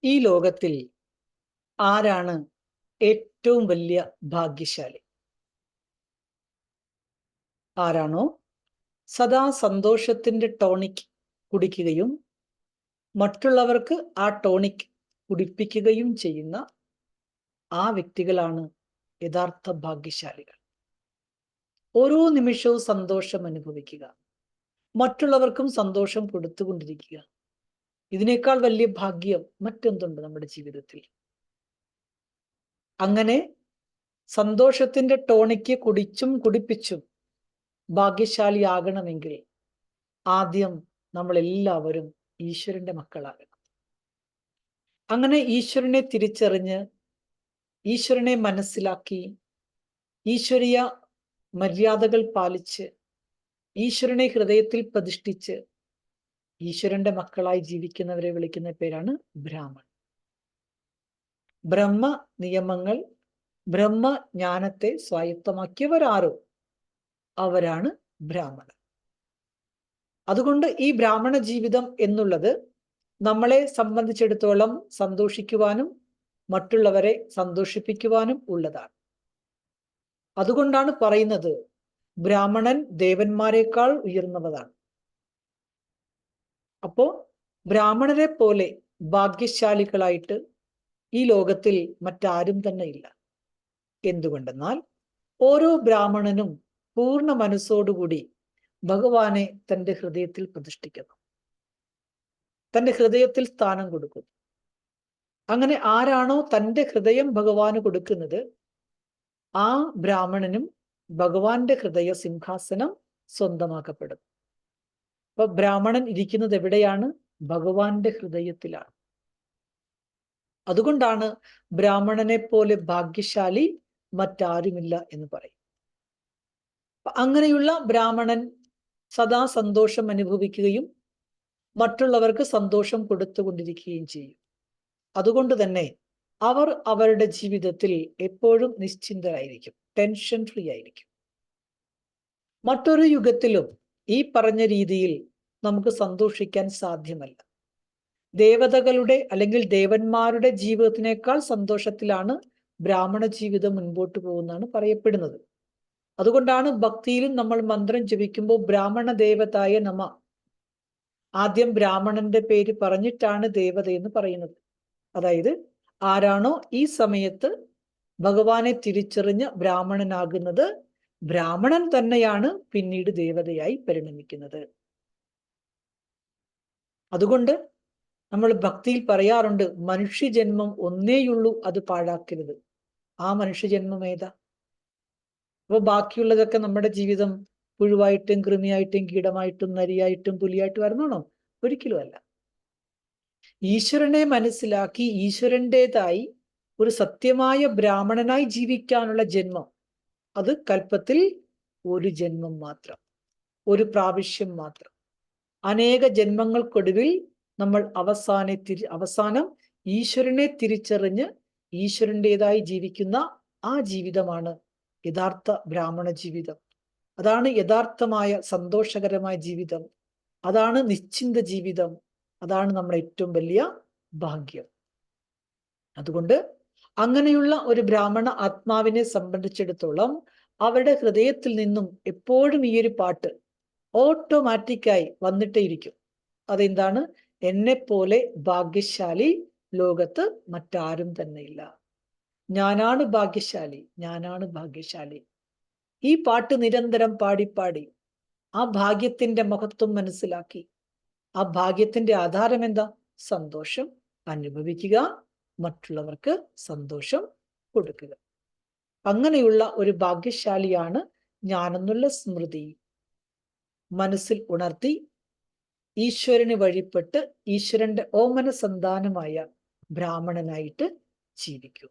ഈ ലോകത്തിൽ ആരാണ് ഏറ്റവും വലിയ ഭാഗ്യശാലി? ആരാണോ സദാ സന്തോഷത്തിന്റെ ടോണിക് കുടിക്കുകയും മറ്റുള്ളവർക്ക് ആ ടോണിക് കുടിപ്പിക്കുകയും ചെയ്യുന്ന ആ വ്യക്തികളാണ് യഥാർത്ഥ ഭാഗ്യശാലികൾ. ഓരോ നിമിഷവും സന്തോഷം അനുഭവിക്കുക, മറ്റുള്ളവർക്കും സന്തോഷം കൊടുത്തുകൊണ്ടിരിക്കുക. ഇതിനേക്കാൾ വലിയ ഭാഗ്യം മറ്റെന്തുണ്ട് നമ്മുടെ ജീവിതത്തിൽ? അങ്ങനെ സന്തോഷത്തിന്റെ ടോണിക്ക് കുടിച്ചും കുടിപ്പിച്ചും ഭാഗ്യശാലിയാകണമെങ്കിൽ ആദ്യം നമ്മൾ എല്ലാവരും ഈശ്വരന്റെ മക്കളാകണം. അങ്ങനെ ഈശ്വരനെ തിരിച്ചറിഞ്ഞ് ഈശ്വരനെ മനസ്സിലാക്കി ഈശ്വരീയ മര്യാദകൾ പാലിച്ച് ഈശ്വരനെ ഹൃദയത്തിൽ പ്രതിഷ്ഠിച്ച് ഈശ്വരന്റെ മക്കളായി ജീവിക്കുന്നവരെ വിളിക്കുന്ന പേരാണ് ബ്രാഹ്മൺ. ബ്രഹ്മ നിയമങ്ങൾ, ബ്രഹ്മജ്ഞാനത്തെ സ്വായത്തമാക്കിയവരാരോ അവരാണ് ബ്രാഹ്മണർ. അതുകൊണ്ട് ഈ ബ്രാഹ്മണ ജീവിതം എന്നുള്ളത് നമ്മളെ സംബന്ധിച്ചിടത്തോളം സന്തോഷിക്കുവാനും മറ്റുള്ളവരെ സന്തോഷിപ്പിക്കുവാനും ഉള്ളതാണ്. അതുകൊണ്ടാണ് പറയുന്നത് ബ്രാഹ്മണൻ ദേവന്മാരെക്കാൾ ഉയർന്നവതാണ്. അപ്പോ ബ്രാഹ്മണരെ പോലെ ഭാഗ്യശാലികളായിട്ട് ഈ ലോകത്തിൽ മറ്റാരും തന്നെ ഇല്ല. എന്തുകൊണ്ടെന്നാൽ ഓരോ ബ്രാഹ്മണനും പൂർണ്ണ മനസ്സോടുകൂടി ഭഗവാനെ തൻ്റെ ഹൃദയത്തിൽ പ്രതിഷ്ഠിക്കുന്നു, തൻ്റെ ഹൃദയത്തിൽ സ്ഥാനം കൊടുക്കുന്നു. അങ്ങനെ ആരാണോ തൻ്റെ ഹൃദയം ഭഗവാന് കൊടുക്കുന്നത് ആ ബ്രാഹ്മണനും ഭഗവാന്റെ ഹൃദയ സിംഹാസനം സ്വന്തമാക്കപ്പെടും. അപ്പൊ ബ്രാഹ്മണൻ ഇരിക്കുന്നത് എവിടെയാണ്? ഭഗവാന്റെ ഹൃദയത്തിലാണ്. അതുകൊണ്ടാണ് ബ്രാഹ്മണനെ പോലെ ഭാഗ്യശാലി മറ്റാരുമില്ല എന്ന് പറയും. അങ്ങനെയുള്ള ബ്രാഹ്മണൻ സദാ സന്തോഷം അനുഭവിക്കുകയും മറ്റുള്ളവർക്ക് സന്തോഷം കൊടുത്തുകൊണ്ടിരിക്കുകയും ചെയ്യും. അതുകൊണ്ട് തന്നെ അവർ അവരുടെ ജീവിതത്തിൽ എപ്പോഴും നിശ്ചിന്തരായിരിക്കും, ടെൻഷൻ ഫ്രീ ആയിരിക്കും. മറ്റൊരു യുഗത്തിലും ഈ പറഞ്ഞ രീതിയിൽ നമുക്ക് സന്തോഷിക്കാൻ സാധ്യമല്ല. ദേവതകളുടെ അല്ലെങ്കിൽ ദേവന്മാരുടെ ജീവിതത്തിനേക്കാൾ സന്തോഷത്തിലാണ് ബ്രാഹ്മണ ജീവിതം മുൻപോട്ട് പോകുന്നതാണ് പറയപ്പെടുന്നത്. അതുകൊണ്ടാണ് ഭക്തിയിലും നമ്മൾ മന്ത്രം ജപിക്കുമ്പോൾ ബ്രാഹ്മണ ദേവതായ നമ, ആദ്യം ബ്രാഹ്മണന്റെ പേര് പറഞ്ഞിട്ടാണ് ദേവത എന്ന് പറയുന്നത്. അതായത് ആരാണോ ഈ സമയത്ത് ഭഗവാനെ തിരിച്ചറിഞ്ഞ് ബ്രാഹ്മണനാകുന്നത്, ബ്രാഹ്മണൻ തന്നെയാണ് പിന്നീട് ദേവതയായി പരിണമിക്കുന്നത്. അതുകൊണ്ട് നമ്മൾ ഭക്തിയിൽ പറയാറുണ്ട്, മനുഷ്യജന്മം ഒന്നേയുള്ളൂ, അത് പാഴാക്കരുത്. ആ മനുഷ്യജന്മം ഏതാ? അപ്പൊ ബാക്കിയുള്ളതൊക്കെ നമ്മുടെ ജീവിതം പുഴുവായിട്ടും കൃമിയായിട്ടും കീടമായിട്ടും നരിയായിട്ടും പുലിയായിട്ടും വരുന്നാണോ? ഒരിക്കലും അല്ല. ഈശ്വരനെ മനസ്സിലാക്കി ഈശ്വരൻ്റെതായി ഒരു സത്യമായ ബ്രാഹ്മണനായി ജീവിക്കാനുള്ള ജന്മം, അത് കൽപ്പത്തിൽ ഒരു ജന്മം മാത്രം, ഒരു പ്രാവശ്യം മാത്രം. അനേക ജന്മങ്ങൾക്കൊടുവിൽ നമ്മൾ അവസാനം ഈശ്വരനെ തിരിച്ചറിഞ്ഞ് ഈശ്വരൻ്റെതായി ജീവിക്കുന്ന ആ ജീവിതമാണ് യഥാർത്ഥ ബ്രാഹ്മണ ജീവിതം. അതാണ് യഥാർത്ഥമായ സന്തോഷകരമായ ജീവിതം. അതാണ് നിശ്ചിന്ത ജീവിതം. അതാണ് നമ്മുടെ ഏറ്റവും വലിയ ഭാഗ്യം. അതുകൊണ്ട് അങ്ങനെയുള്ള ഒരു ബ്രാഹ്മണ ആത്മാവിനെ സംബന്ധിച്ചിടത്തോളം അവരുടെ ഹൃദയത്തിൽ നിന്നും എപ്പോഴും ഈ ഒരു പാട്ട് ഓട്ടോമാറ്റിക്കായി വന്നിട്ടേയിരിക്കും. അതെന്താണ്? എന്നെപ്പോലെ ഭാഗ്യശാലി ലോകത്ത് മറ്റാരും തന്നെയില്ല. ഞാനാണ് ഭാഗ്യശാലി, ഞാനാണ് ഭാഗ്യശാലി. ഈ പാട്ട് നിരന്തരം പാടിപ്പാടി ആ ഭാഗ്യത്തിന്റെ മഹത്വം മനസ്സിലാക്കി, ആ ഭാഗ്യത്തിന്റെ ആധാരം എന്താ? സന്തോഷം അനുഭവിക്കുക, മറ്റുള്ളവർക്ക് സന്തോഷം കൊടുക്കുക. അങ്ങനെയുള്ള ഒരു ഭാഗ്യശാലിയാണ് ഞാനെന്നുള്ള സ്മൃതി മനസ്സിൽ ഉണർത്തി ഈശ്വരന് വഴിപ്പെട്ട് ഈശ്വരന്റെ ഓമന സന്താനമായ ബ്രാഹ്മണനായിട്ട് ജീവിക്കൂ.